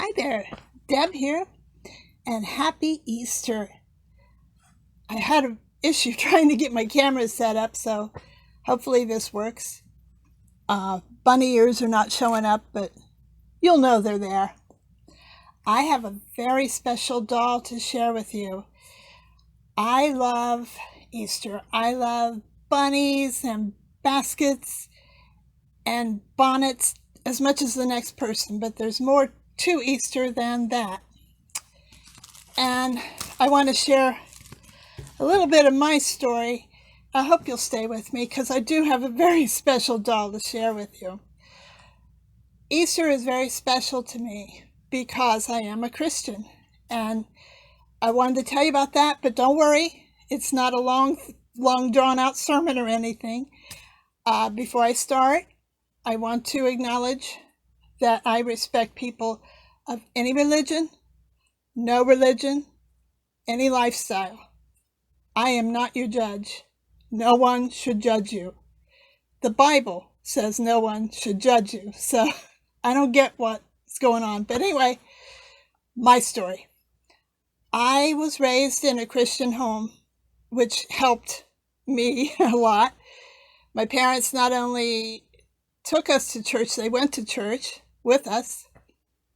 Hi there, Deb here, and happy Easter. I had an issue trying to get my camera set up, so hopefully this works. Bunny ears are not showing up, but you'll know they're there. I have a very special doll to share with you. I love Easter. I love bunnies and baskets and bonnets as much as the next person, but there's more to Easter than that. And I want to share a little bit of my story. I hope you'll stay with me because I do have a very special doll to share with you. Easter is very special to me because I am a Christian, and I wanted to tell you about that, but don't worry, it's not a long drawn out sermon or anything. Before I start, I want to acknowledge that I respect people of any religion, no religion, any lifestyle. I am not your judge. No one should judge you. The Bible says no one should judge you, so I don't get what's going on. But anyway, my story. I was raised in a Christian home, which helped me a lot. My parents not only took us to church, they went to church with us.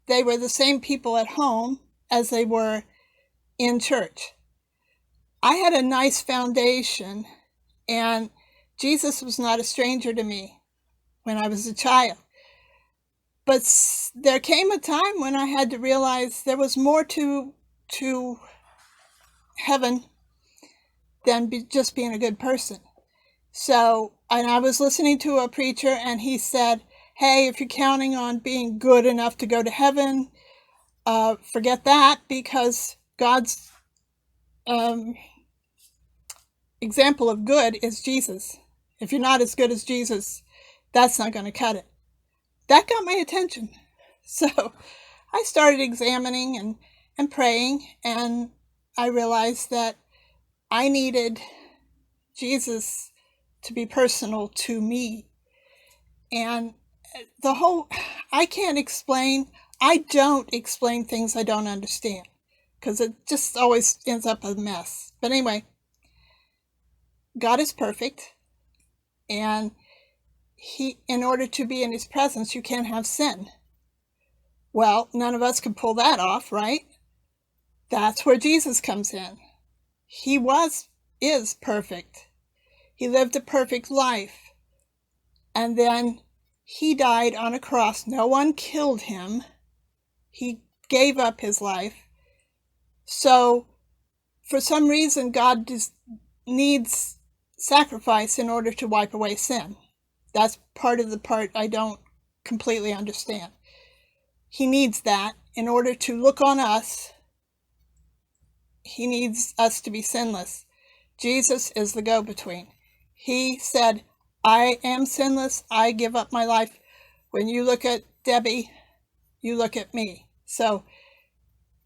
They were the same people at home as they were in church. I had a nice foundation, and Jesus was not a stranger to me when I was a child. But there came a time when I had to realize there was more to heaven than just being a good person. So, and I was listening to a preacher, and he said, hey, if you're counting on being good enough to go to heaven, forget that, because God's example of good is Jesus. If you're not as good as Jesus, that's not going to cut it. That got my attention. So I started examining and praying, and I realized that I needed Jesus to be personal to me. And I can't explain, I don't explain things I don't understand, because it just always ends up a mess. But anyway, God is perfect, and in order to be in his presence, you can't have sin. Well, none of us can pull that off, right? That's where Jesus comes in. He is perfect. He lived a perfect life. And then he died on a cross. No one killed him. He gave up his life. So for some reason, God just needs sacrifice in order to wipe away sin. That's part of the part I don't completely understand. He needs that in order to look on us. He needs us to be sinless. Jesus is the go-between. He said, I am sinless. I give up my life. When you look at Debbie, you look at me. So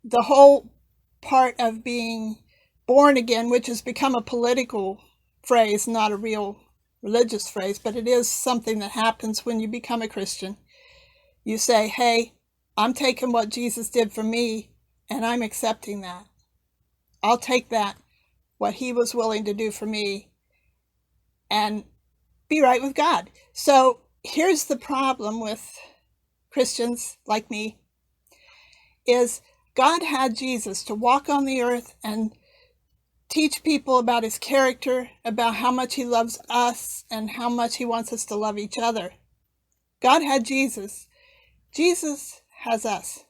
the whole part of being born again, which has become a political phrase, not a real religious phrase, but it is something that happens when you become a Christian. You say, hey, I'm taking what Jesus did for me, and I'm accepting that. I'll take that, what he was willing to do for me, and be right with God. So here's the problem with Christians like me, is God had Jesus to walk on the earth and teach people about his character, about how much he loves us and how much he wants us to love each other. God had Jesus. Jesus has us.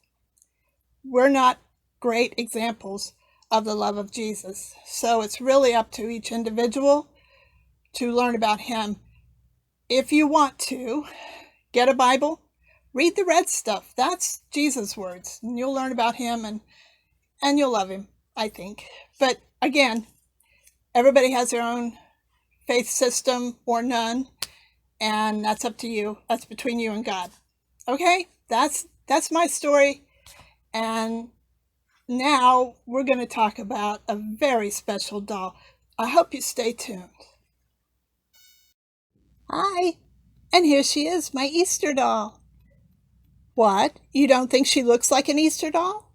We're not great examples of the love of Jesus. So it's really up to each individual to learn about him. If you want to, get a Bible, read the red stuff. That's Jesus' words. And you'll learn about him, and you'll love him, I think. But again, everybody has their own faith system or none, and that's up to you. That's between you and God. Okay? That's my story. And now we're going to talk about a very special doll. I hope you stay tuned. Hi, and here she is, my Easter doll. What? You don't think she looks like an Easter doll?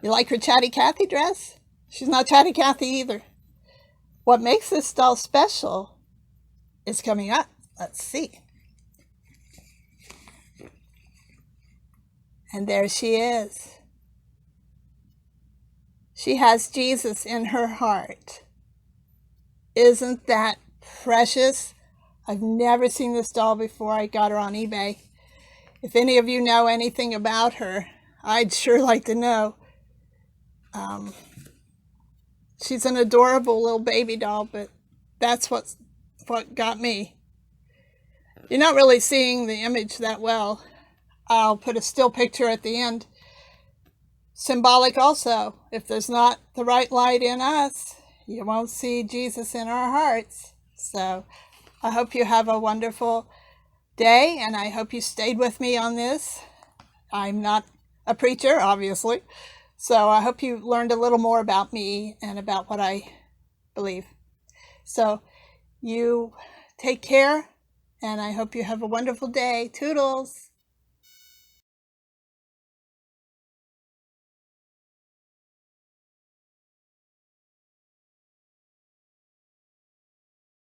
You like her Chatty Cathy dress? She's not Chatty Cathy either. What makes this doll special is coming up. Let's see. And there she is. She has Jesus in her heart. Isn't that precious? I've never seen this doll before. I got her on eBay. If any of you know anything about her, I'd sure like to know. She's an adorable little baby doll, but that's what got me. You're not really seeing the image that well. I'll put a still picture at the end. Symbolic also, if there's not the right light in us, you won't see Jesus in our hearts. So I hope you have a wonderful day, and I hope you stayed with me on this. I'm not a preacher, obviously, so I hope you learned a little more about me and about what I believe. So you take care, and I hope you have a wonderful day. Toodles!